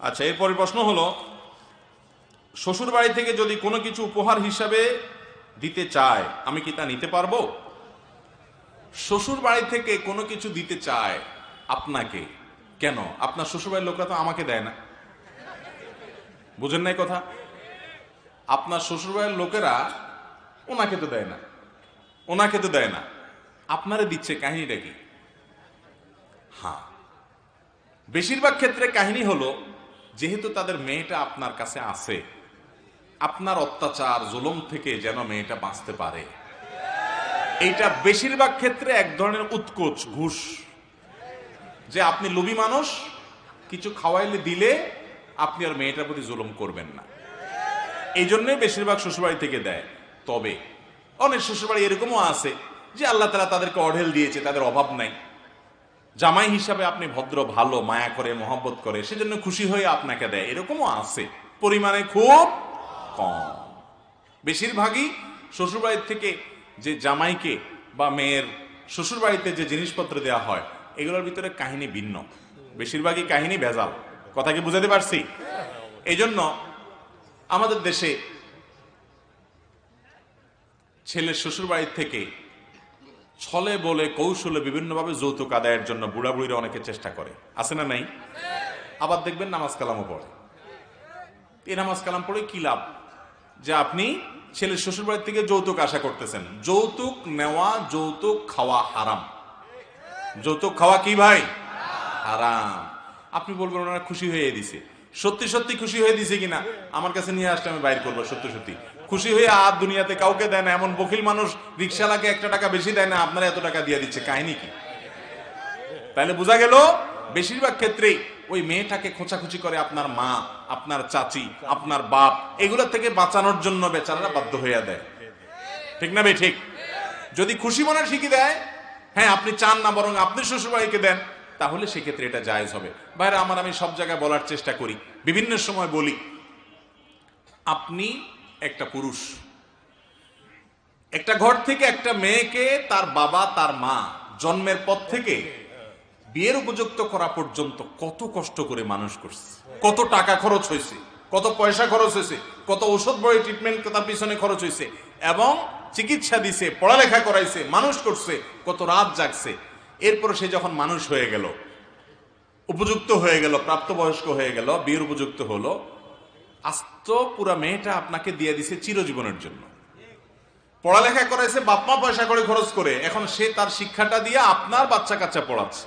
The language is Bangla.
আচ্ছা, এরপরে প্রশ্ন হলো, শ্বশুর বাড়ি থেকে যদি কোনো কিছু উপহার হিসাবে দিতে চায় আমি কি তা নিতে পারবো? শ্বশুর বাড়ি থেকে কোনো কিছু দিতে চায় আপনাকে, কেন? আপনার শ্বশুর বাড়ির লোকরা তো আমাকে দেয় না। বুঝেন নাই কথা? আপনার শ্বশুর বাড়ির লোকেরা ওনাকে তো দেয় না, ওনাকে তো দেয় না, আপনারে দিচ্ছে। কাহিনীটা কি? হ্যাঁ, বেশিরভাগ ক্ষেত্রে কাহিনী হলো, যেহেতু তাদের মেয়েটা আপনার কাছে আছে, আপনার অত্যাচার জুলুম থেকে যেন মেয়েটা বাঁচতে পারে, এইটা বেশিরভাগ ক্ষেত্রে এক ধরনের উৎকোচ, ঘুষ। যে আপনি লোভী মানুষ, কিছু খাওয়াইলে দিলে আপনি আর মেয়েটার প্রতি জুলুম করবেন না, এই জন্যই বেশিরভাগ শ্বশুরবাড়ি থেকে দেয়। তবে অনেক শ্বশুরবাড়ি এরকমও আছে যে আল্লাহ তাআলা তাদেরকে অঢেল দিয়েছে, তাদের অভাব নাই, জামাই হিসাবে আপনি ভদ্র, ভালো, মায়া করে, মহব্বত করে, সেজন্য খুশি হয়ে আপনাকে দেয়, এরকমও আছে, পরিমাণে খুব কম। বেশিরভাগই শ্বশুরবাড়ির থেকে যে জামাইকে বা মেয়ের শ্বশুরবাড়িতে যে জিনিসপত্র দেওয়া হয়, এগুলোর ভিতরে কাহিনী ভিন্ন, বেশিরভাগই কাহিনী ভেজাল। কথা কি বুঝাতে পারছি? এই জন্য আমাদের দেশে ছেলের শ্বশুরবাড়ির থেকে ছলে বলে কৌশলে বিভিন্নভাবে যৌতুক আদায়ের জন্য বুড়া বুড়িরা অনেকে চেষ্টা করে, আছে না নাই? আবার দেখবেন নামাজ কালামও পড়ে। এই নামাজ কালাম পড়ে কি লাভ? যে আপনি ছেলের শ্বশুরবাড়ির থেকে যৌতুক আশা করতেছেন। যৌতুক নেওয়া, যৌতুক খাওয়া হারাম। যৌতুক খাওয়া কি ভাই? হারাম। আপনি বলবেন ওনারা খুশি হয়ে দিছে। সত্যি সত্যি খুশি হয়ে দিছে কিনা আমার কাছে নিয়ে আসলে আমি বাইর করবো। সত্যি সত্যি খুশি হয়ে আর দুনিয়াতে কাউকে দেয় না, এমন বকিল মানুষ রিক্সাওয়ালাকে 1 টাকা বেশি দেয় না, আপনারা এত টাকা দিয়ে দিচ্ছে, কাহিনী কি? তাহলে বোঝা গেল বেশিরভাগ ক্ষেত্রেই ওই মেয়েটাকে খোঁচাখুচি করে আপনার মা, আপনার চাচি, আপনার বাপ, এগুলোর থেকে বাঁচানোর জন্য বেচারারা বাধ্য হইয়া দেয়। ঠিক না ভাই? ঠিক। যদি খুশি মনে শিখে দেয়, হ্যাঁ আপনি চান না বরং আপনি শ্বশুরবাড়িকে দেন, তাহলে সেক্ষেত্রে এটা জায়েজ হবে। ভাইরা আমার, আমি সব জায়গায় বলার চেষ্টা করি, বিভিন্ন সময় বলি, আপনি একটা পুরুষ, একটা ঘর থেকে একটা মেয়েকে তার বাবা তার মা জন্মের পর থেকে বিয়ের উপযুক্ত করা পর্যন্ত কত কষ্ট করে মানুষ করছে, কত টাকা খরচ হয়েছে, কত পয়সা খরচ হয়েছে, কত ঔষধ বড়ি ট্রিটমেন্ট তার পিছনে খরচ হয়েছে, এবং চিকিৎসা দিছে, পড়ালেখা করাইছে, মানুষ করছে, কত রাত জাগছে। এরপর সে যখন মানুষ হয়ে গেল, উপযুক্ত হয়ে গেল, প্রাপ্তবয়স্ক হয়ে গেল, বিয়ের উপযুক্ত হলো, আস্ত পুরা মেয়েটা আপনাকে দিয়ে দিছে চিরজীবনের জন্য। পড়ালেখা করাইছে, বাপমা পয়সা করে খরচ করে, এখন সে তার শিক্ষাটা দিয়ে আপনার বাচ্চা কাচ্চা পড়াচ্ছে।